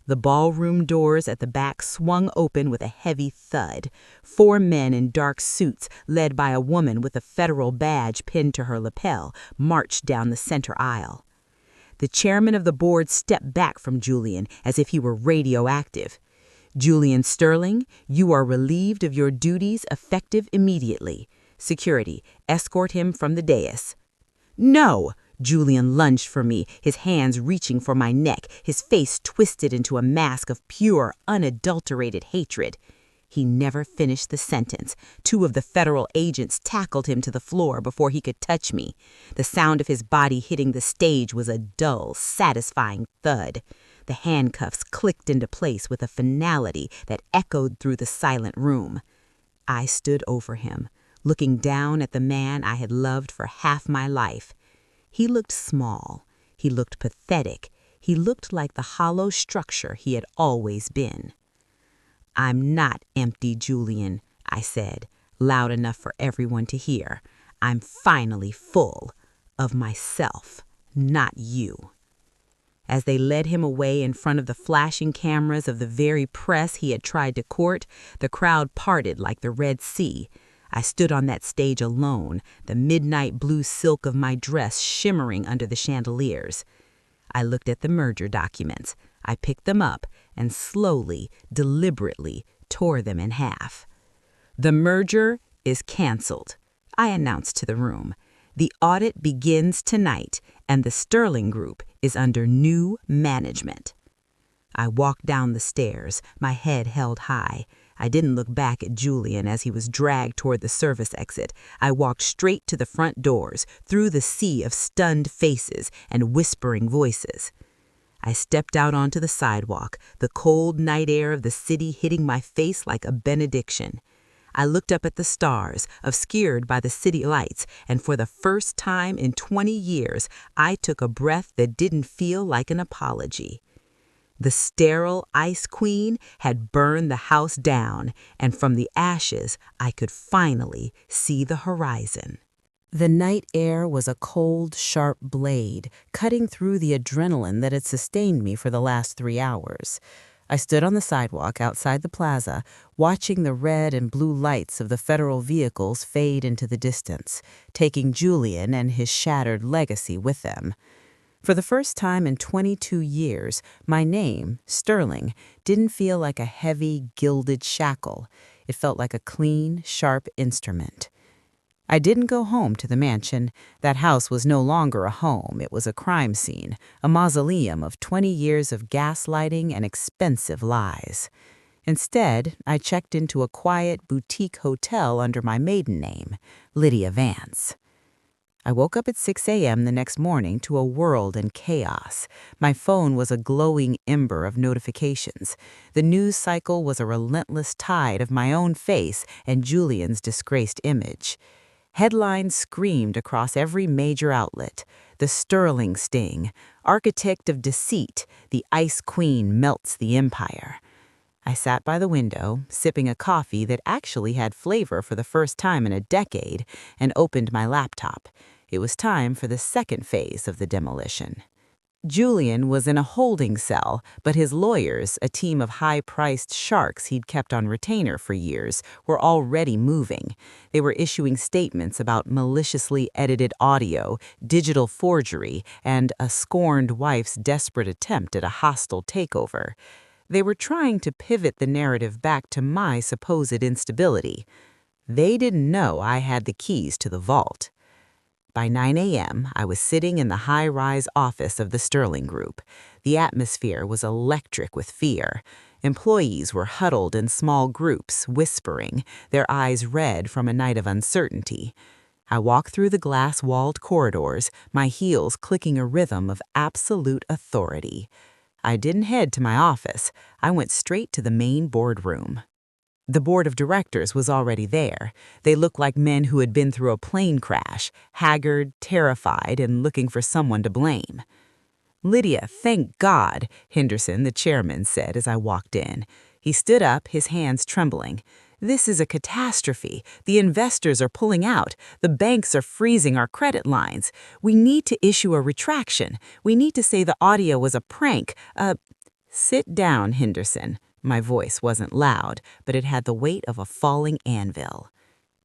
The ballroom doors at the back swung open with a heavy thud. 4 men in dark suits, led by a woman with a federal badge pinned to her lapel, marched down the center aisle. The chairman of the board stepped back from Julian as if he were radioactive. "Julian Sterling, you are relieved of your duties effective immediately. Security, escort him from the dais." "No!" Julian lunged for me, his hands reaching for my neck, his face twisted into a mask of pure, unadulterated hatred. He never finished the sentence. 2 of the federal agents tackled him to the floor before he could touch me. The sound of his body hitting the stage was a dull, satisfying thud. The handcuffs clicked into place with a finality that echoed through the silent room. I stood over him, looking down at the man I had loved for half my life. He looked small. He looked pathetic. He looked like the hollow structure he had always been. "I'm not empty, Julian," I said, loud enough for everyone to hear. "I'm finally full of myself, not you." As they led him away in front of the flashing cameras of the very press he had tried to court, the crowd parted like the Red Sea. I stood on that stage alone, the midnight blue silk of my dress shimmering under the chandeliers. I looked at the merger documents. I picked them up and slowly, deliberately tore them in half. "The merger is canceled," I announced to the room. "The audit begins tonight, and the Sterling Group is under new management." I walked down the stairs, my head held high. I didn't look back at Julian as he was dragged toward the service exit. I walked straight to the front doors, through the sea of stunned faces and whispering voices. I stepped out onto the sidewalk, the cold night air of the city hitting my face like a benediction. I looked up at the stars, obscured by the city lights, and for the first time in 20 years, I took a breath that didn't feel like an apology. The sterile Ice Queen had burned the house down, and from the ashes I could finally see the horizon. The night air was a cold, sharp blade, cutting through the adrenaline that had sustained me for the last 3 hours. I stood on the sidewalk outside the plaza, watching the red and blue lights of the federal vehicles fade into the distance, taking Julian and his shattered legacy with them. For the first time in 22 years, my name, Sterling, didn't feel like a heavy, gilded shackle. It felt like a clean, sharp instrument. I didn't go home to the mansion. That house was no longer a home. It was a crime scene, a mausoleum of 20 years of gaslighting and expensive lies. Instead, I checked into a quiet boutique hotel under my maiden name, Lydia Vance. I woke up at 6 a.m. the next morning to a world in chaos. My phone was a glowing ember of notifications. The news cycle was a relentless tide of my own face and Julian's disgraced image. Headlines screamed across every major outlet. The Sterling sting, architect of deceit, the Ice Queen melts the empire. I sat by the window, sipping a coffee that actually had flavor for the first time in a decade, and opened my laptop. It was time for the second phase of the demolition. Julian was in a holding cell, but his lawyers, a team of high-priced sharks he'd kept on retainer for years, were already moving. They were issuing statements about maliciously edited audio, digital forgery, and a scorned wife's desperate attempt at a hostile takeover. They were trying to pivot the narrative back to my supposed instability. They didn't know I had the keys to the vault. By 9 a.m., I was sitting in the high-rise office of the Sterling Group. The atmosphere was electric with fear. Employees were huddled in small groups, whispering, their eyes red from a night of uncertainty. I walked through the glass-walled corridors, my heels clicking a rhythm of absolute authority. I didn't head to my office. I went straight to the main boardroom. The board of directors was already there. They looked like men who had been through a plane crash, haggard, terrified, and looking for someone to blame. "Lydia, thank God," Henderson, the chairman, said as I walked in. He stood up, his hands trembling. "This is a catastrophe. The investors are pulling out. The banks are freezing our credit lines. We need to issue a retraction. We need to say the audio was a prank. Sit down, Henderson." My voice wasn't loud, but it had the weight of a falling anvil.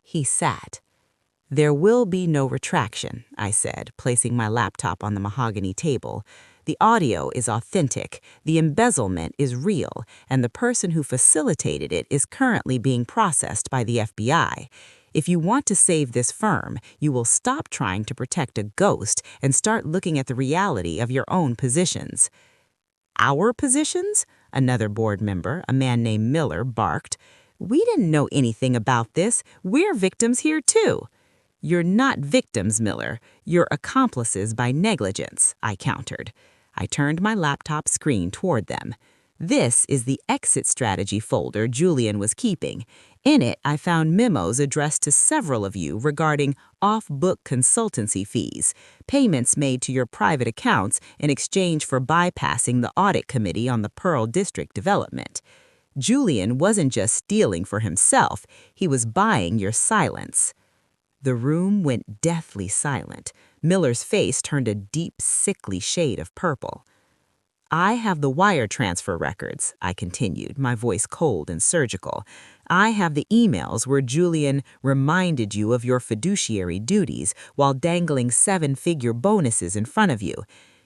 He sat. "There will be no retraction," I said, placing my laptop on the mahogany table. "The audio is authentic, the embezzlement is real, and the person who facilitated it is currently being processed by the FBI. If you want to save this firm, you will stop trying to protect a ghost and start looking at the reality of your own positions." "Our positions?" Another board member, a man named Miller, barked. "We didn't know anything about this. We're victims here, too." "You're not victims, Miller. You're accomplices by negligence," I countered. I turned my laptop screen toward them. This is the exit strategy folder Julian was keeping. In it, I found memos addressed to several of you regarding off-book consultancy fees, payments made to your private accounts in exchange for bypassing the audit committee on the Pearl District development. Julian wasn't just stealing for himself, he was buying your silence. The room went deathly silent. Miller's face turned a deep, sickly shade of purple. "I have the wire transfer records," I continued, my voice cold and surgical. "I have the emails where Julian reminded you of your fiduciary duties while dangling seven-figure bonuses in front of you.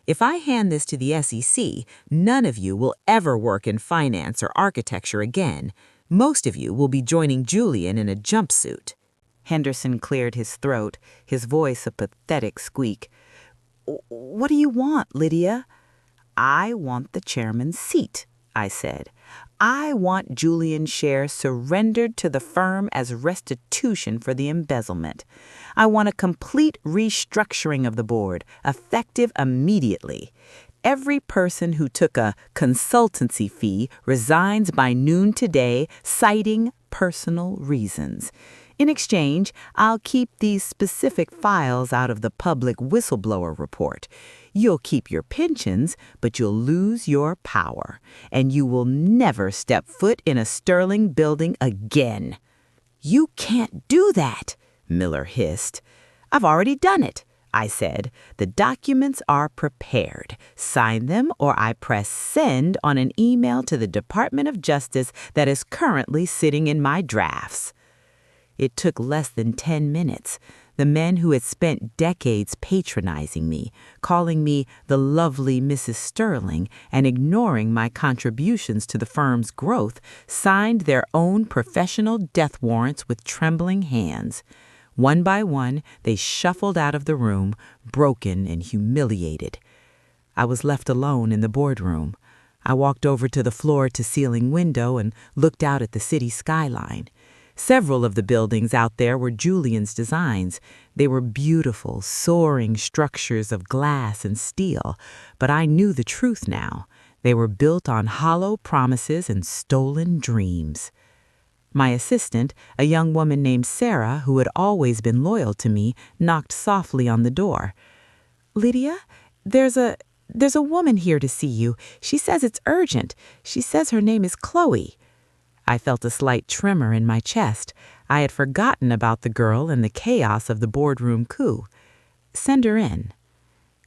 If I hand this to the SEC, none of you will ever work in finance or architecture again. Most of you will be joining Julian in a jumpsuit." Henderson cleared his throat, his voice a pathetic squeak. "What do you want, Lydia?" "I want the chairman's seat," I said. "I want Julian's shares surrendered to the firm as restitution for the embezzlement. I want a complete restructuring of the board, effective immediately. Every person who took a consultancy fee resigns by noon today, citing personal reasons. In exchange, I'll keep these specific files out of the public whistleblower report. You'll keep your pensions, but you'll lose your power, and you will never step foot in a Sterling building again." "You can't do that," Miller hissed. "I've already done it," I said. "The documents are prepared. Sign them or I press send on an email to the Department of Justice that is currently sitting in my drafts." It took less than 10 minutes. The men who had spent decades patronizing me, calling me the lovely Mrs. Sterling, and ignoring my contributions to the firm's growth, signed their own professional death warrants with trembling hands. One by one, they shuffled out of the room, broken and humiliated. I was left alone in the boardroom. I walked over to the floor-to-ceiling window and looked out at the city skyline. Several of the buildings out there were Julian's designs. They were beautiful, soaring structures of glass and steel, but I knew the truth now. They were built on hollow promises and stolen dreams. My assistant, a young woman named Sarah, who had always been loyal to me, knocked softly on the door. "Lydia, there's a woman here to see you. She says it's urgent. She says her name is Chloe." I felt a slight tremor in my chest. I had forgotten about the girl and the chaos of the boardroom coup. "Send her in."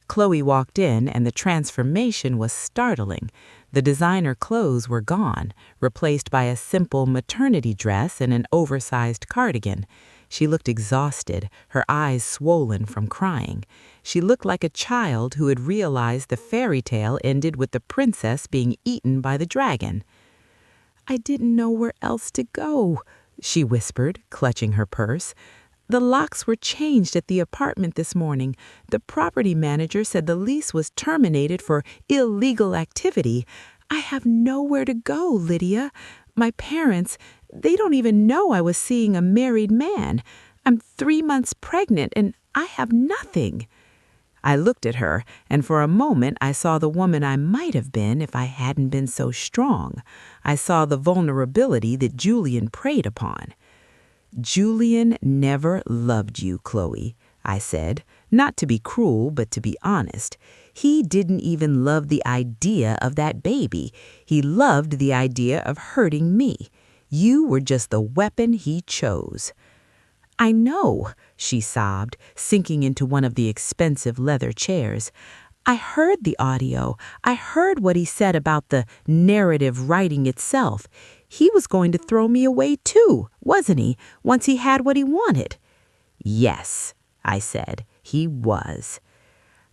Chloe walked in, and the transformation was startling. The designer clothes were gone, replaced by a simple maternity dress and an oversized cardigan. She looked exhausted, her eyes swollen from crying. She looked like a child who had realized the fairy tale ended with the princess being eaten by the dragon. "I didn't know where else to go," she whispered, clutching her purse. "The locks were changed at the apartment this morning. The property manager said the lease was terminated for illegal activity. I have nowhere to go, Lydia. My parents, they don't even know I was seeing a married man. I'm 3 months pregnant and I have nothing." I looked at her, and for a moment I saw the woman I might have been if I hadn't been so strong. I saw the vulnerability that Julian preyed upon. "Julian never loved you, Chloe," I said, not to be cruel, but to be honest. He didn't even love the idea of that baby. He loved the idea of hurting me. You were just the weapon he chose." "I know," she sobbed, sinking into one of the expensive leather chairs. "I heard the audio. I heard what he said about the narrative writing itself. He was going to throw me away too, wasn't he, once he had what he wanted?" "Yes," I said, "he was."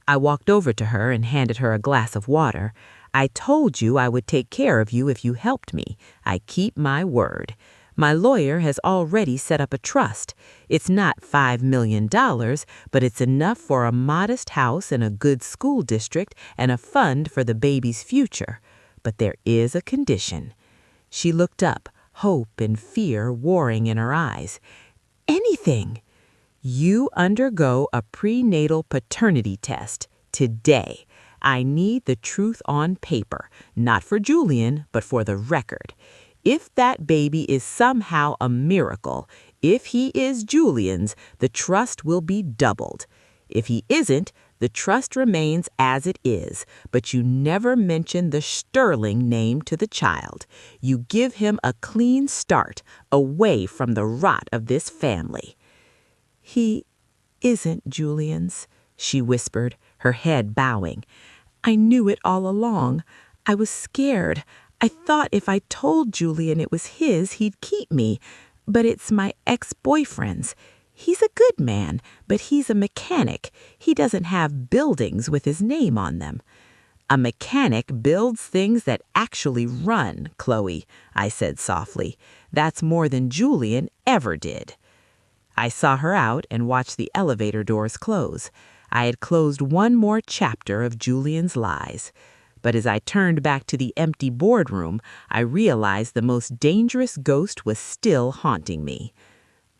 I walked over to her and handed her a glass of water. "I told you I would take care of you if you helped me. I keep my word. My lawyer has already set up a trust. It's not $5 million, but it's enough for a modest house in a good school district and a fund for the baby's future. But there is a condition." She looked up, hope and fear warring in her eyes. "Anything." "You undergo a prenatal paternity test today. I need the truth on paper, not for Julian, but for the record. If that baby is somehow a miracle, if he is Julian's, the trust will be doubled. If he isn't, the trust remains as it is, but you never mention the Sterling name to the child. You give him a clean start, away from the rot of this family." "He isn't Julian's," she whispered, her head bowing. "I knew it all along. I was scared. I thought if I told Julian it was his, he'd keep me. But it's my ex-boyfriend's. He's a good man, but he's a mechanic. He doesn't have buildings with his name on them." "A mechanic builds things that actually run, Chloe," I said softly. "That's more than Julian ever did." I saw her out and watched the elevator doors close. I had closed one more chapter of Julian's lies. But as I turned back to the empty boardroom, I realized the most dangerous ghost was still haunting me.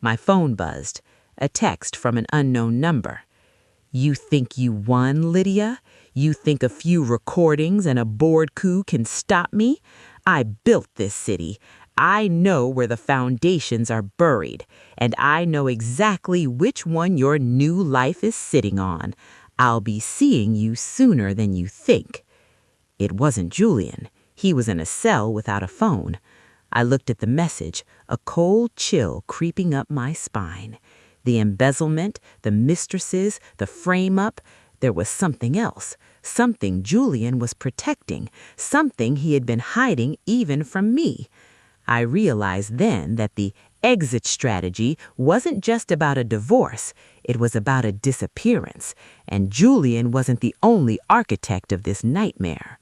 My phone buzzed, a text from an unknown number. "You think you won, Lydia? You think a few recordings and a board coup can stop me? I built this city. I know where the foundations are buried, and I know exactly which one your new life is sitting on. I'll be seeing you sooner than you think." It wasn't Julian. He was in a cell without a phone. I looked at the message, a cold chill creeping up my spine. The embezzlement, the mistresses, the frame-up. There was something else, something Julian was protecting, something he had been hiding even from me. I realized then that the exit strategy wasn't just about a divorce, it was about a disappearance, and Julian wasn't the only architect of this nightmare.